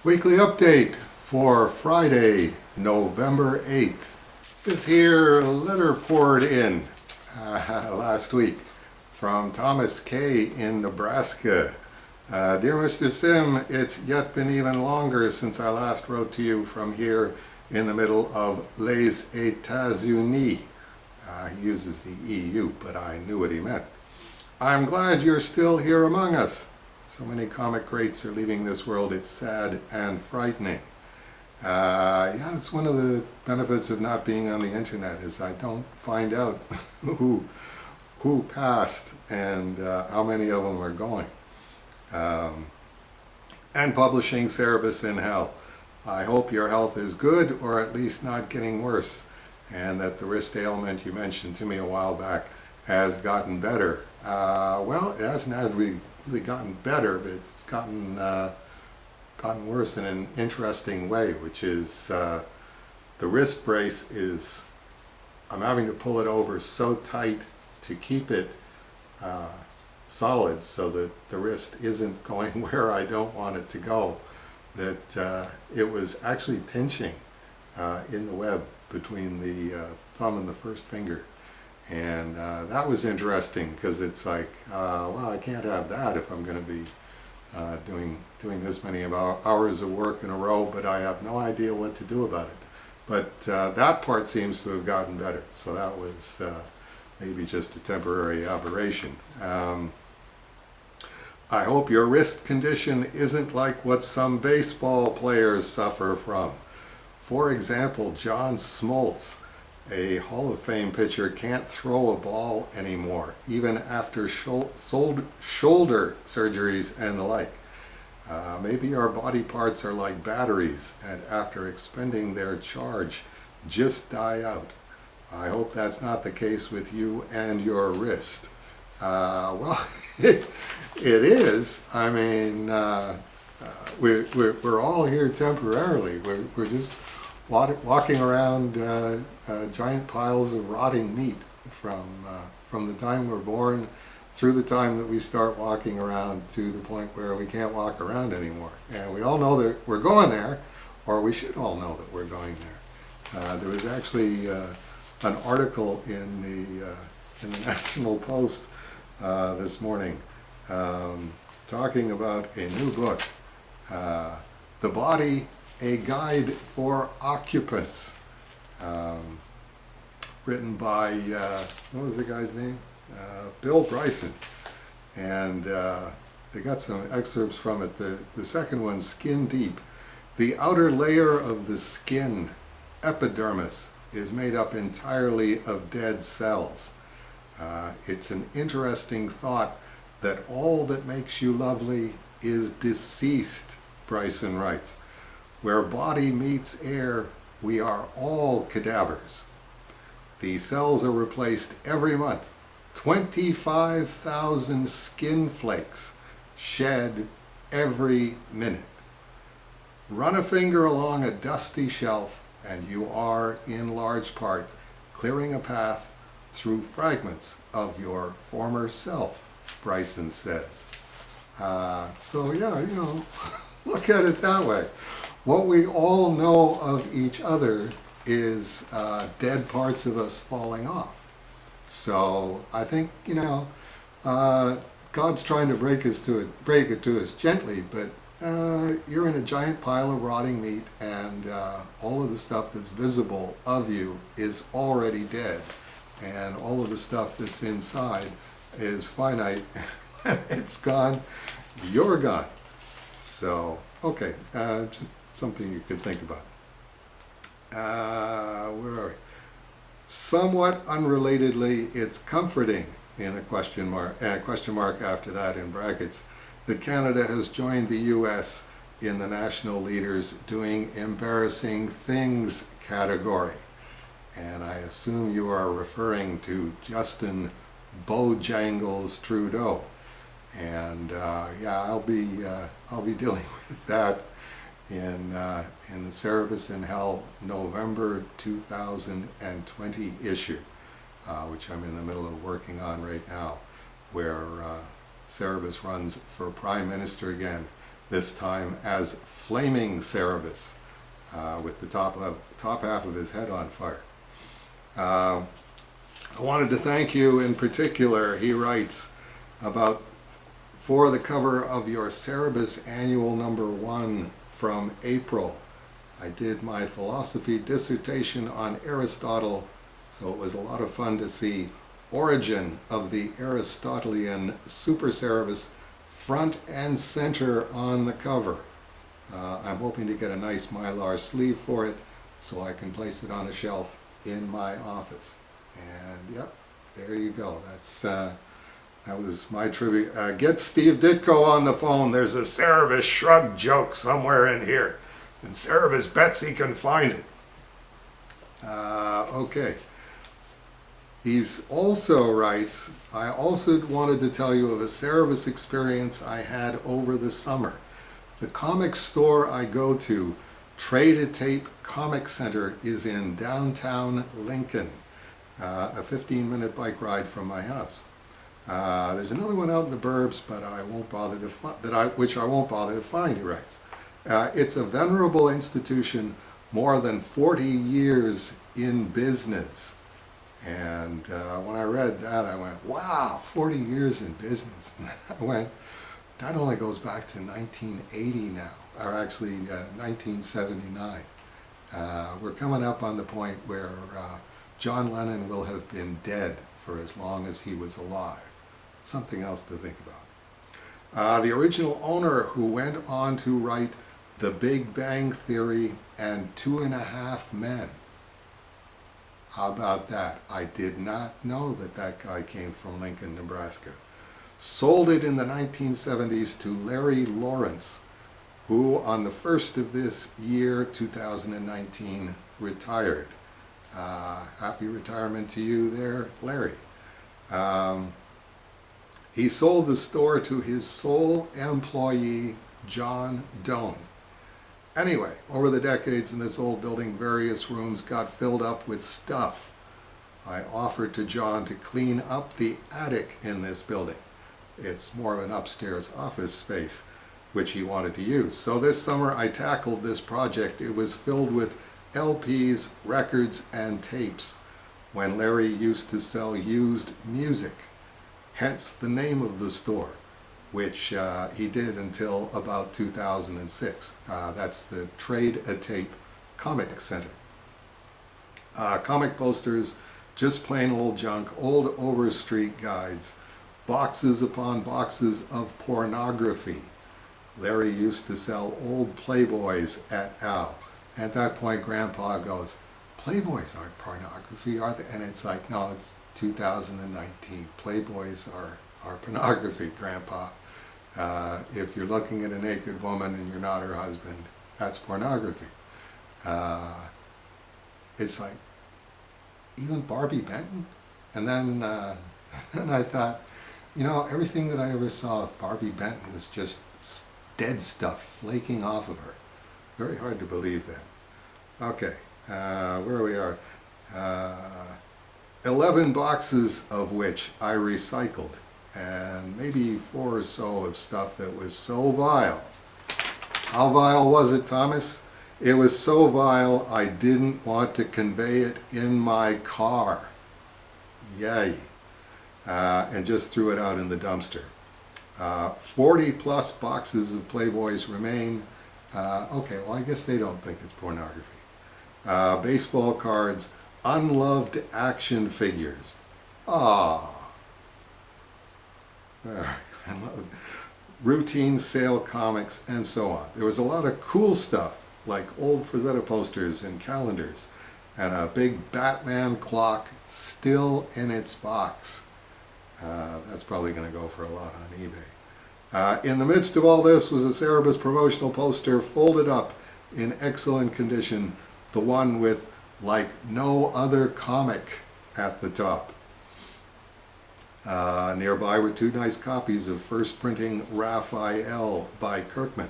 Weekly update for Friday, November 8th. This here letter poured in last week from Thomas K. in Nebraska. Dear Mr. Sim, it's yet been even longer since I last wrote to you from here in the middle of les États-Unis. He uses the EU, but I knew what he meant. I'm glad you're still here among us. So many comic greats are leaving this world. It's sad and frightening. Yeah, it's one of the benefits of not being on the internet is I don't find out who passed and how many of them are going. And publishing Cerebus in Hell. I hope your health is good, or at least not getting worse, and that the wrist ailment you mentioned to me a while back has gotten better. Well, it hasn't really gotten better, but it's gotten worse in an interesting way, which is the wrist brace is, I'm having to pull it over so tight to keep it solid so that the wrist isn't going where I don't want it to go, that it was actually pinching in the web between the thumb and the first finger. And that was interesting because it's like, well, I can't have that if I'm going to be doing this many hours of work in a row, but I have no idea what to do about it. But that part seems to have gotten better, so that was maybe just a temporary aberration. I hope your wrist condition isn't like what some baseball players suffer from. For example, John Smoltz, a Hall of Fame pitcher, can't throw a ball anymore, even after shoulder surgeries and the like. Maybe our body parts are like batteries, and after expending their charge, just die out. I hope that's not the case with you and your wrist. Well, it is. I mean, we're all here temporarily. We're just walking around giant piles of rotting meat from the time we're born through the time that we start walking around to the point where we can't walk around anymore. And we all know that we're going there, or we should all know that we're going there. There was actually an article in the National Post this morning talking about a new book, The Body, A Guide for Occupants, written by, what was the guy's name? Bill Bryson. And they got some excerpts from it. The second one, Skin Deep. The outer layer of the skin, epidermis, is made up entirely of dead cells. It's an interesting thought that all that makes you lovely is deceased, Bryson writes. Where body meets air, we are all cadavers. The cells are replaced every month. 25,000 skin flakes shed every minute. Run a finger along a dusty shelf and you are, in large part, clearing a path through fragments of your former self, Bryson says. So yeah, you know, look at it that way. What we all know of each other is dead parts of us falling off. So I think, you know, God's trying to break it to us gently, but you're in a giant pile of rotting meat, and all of the stuff that's visible of you is already dead, and all of the stuff that's inside is finite. It's gone. You're gone. So, okay, just something you could think about. Where are we? Somewhat unrelatedly, it's comforting, in a question mark after that in brackets, that Canada has joined the US in the national leaders doing embarrassing things category. And I assume you are referring to Justin Bojangles Trudeau. And yeah, I'll be dealing with that in the Cerebus in Hell November 2020 issue, which I'm in the middle of working on right now, where Cerebus runs for Prime Minister again this time as Flaming Cerebus, with the top half of his head on fire. I wanted to thank you in particular, he writes, for the cover of your Cerebus Annual #1 from April. I did my philosophy dissertation on Aristotle, so it was a lot of fun to see origin of the Aristotelian Super Cerebus front and center on the cover. I'm hoping to get a nice mylar sleeve for it so I can place it on a shelf in my office. And yep, there you go. That was my tribute. Get Steve Ditko on the phone. There's a Cerebus shrug joke somewhere in here, and Cerebus bets he can find it. Okay. He's also writes, I also wanted to tell you of a Cerebus experience I had over the summer. The comic store I go to, Trade-A-Tape Comic Center, is in downtown Lincoln, a 15-minute bike ride from my house. There's another one out in the burbs, but I won't bother to which I won't bother to find, he writes. It's a venerable institution, more than 40 years in business. And when I read that, I went, wow, 40 years in business. And I went, that only goes back to 1980 now, or actually 1979. We're coming up on the point where John Lennon will have been dead for as long as he was alive. Something else to think about. The original owner, who went on to write The Big Bang Theory and 2.5 Men. How about that? I did not know that that guy came from Lincoln, Nebraska. Sold it in the 1970s to Larry Lawrence, who on the 1st of this year, 2019, retired. Happy retirement to you there, Larry. He sold the store to his sole employee, John Doan. Anyway, over the decades in this old building, various rooms got filled up with stuff. I offered to John to clean up the attic in this building. It's more of an upstairs office space, which he wanted to use. So this summer I tackled this project. It was filled with LPs, records, and tapes when Larry used to sell used music. Hence the name of the store, which he did until about 2006. That's the Trade-A-Tape Comic Center. Comic posters, just plain old junk, old Overstreet guides, boxes upon boxes of pornography. Larry used to sell old Playboys at Al. At that point, Grandpa goes, Playboys aren't pornography, are they? And it's like, no, it's 2019. Playboys are pornography, Grandpa. If you're looking at a naked woman and you're not her husband, that's pornography. It's like, even Barbie Benton? And then and I thought, you know, everything that I ever saw of Barbie Benton was just dead stuff flaking off of her. Very hard to believe that. Okay, where we are. 11 boxes of which I recycled, and maybe 4 or so of stuff that was so vile. How vile was it, Thomas? It was so vile I didn't want to convey it in my car. Yay. And just threw it out in the dumpster. 40 plus boxes of Playboys remain. Okay, well I guess they don't think it's pornography. Baseball cards, unloved action figures. I love routine sale comics and so on. There was a lot of cool stuff like old Frazetta posters and calendars and a big Batman clock still in its box. That's probably going to go for a lot on eBay. In the midst of all this was a Cerebus promotional poster folded up in excellent condition, the one with like no other comic at the top. Nearby were 2 nice copies of first printing Raphael by Kirkman.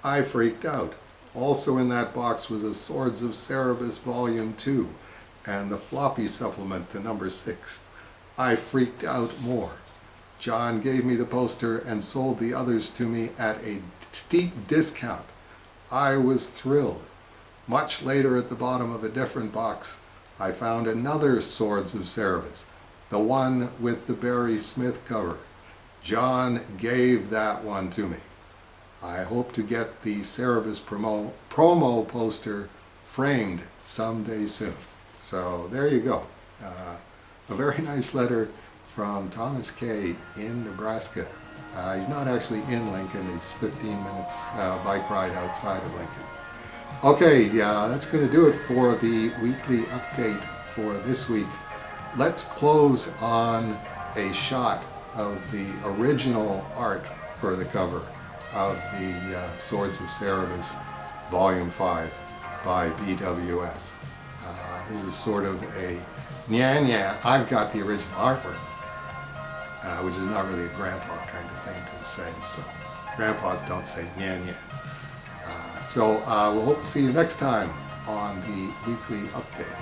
I freaked out. Also in that box was a Swords of Cerebus Volume 2 and the floppy supplement to number 6. I freaked out more. John gave me the poster and sold the others to me at a steep discount. I was thrilled. Much later, at the bottom of a different box, I found another Swords of Cerebus, the one with the Barry Smith cover. John gave that one to me. I hope to get the Cerebus promo poster framed someday soon. So there you go. A very nice letter from Thomas K. in Nebraska. He's not actually in Lincoln. He's 15 minutes bike ride outside of Lincoln. Okay, that's going to do it for the weekly update for this week. Let's close on a shot of the original art for the cover of the Swords of Cerebus Volume 5 by BWS. This is sort of a nya. I've got the original artwork, which is not really a grandpa kind of thing to say, so grandpas don't say nya. So we'll hope to see you next time on the weekly update.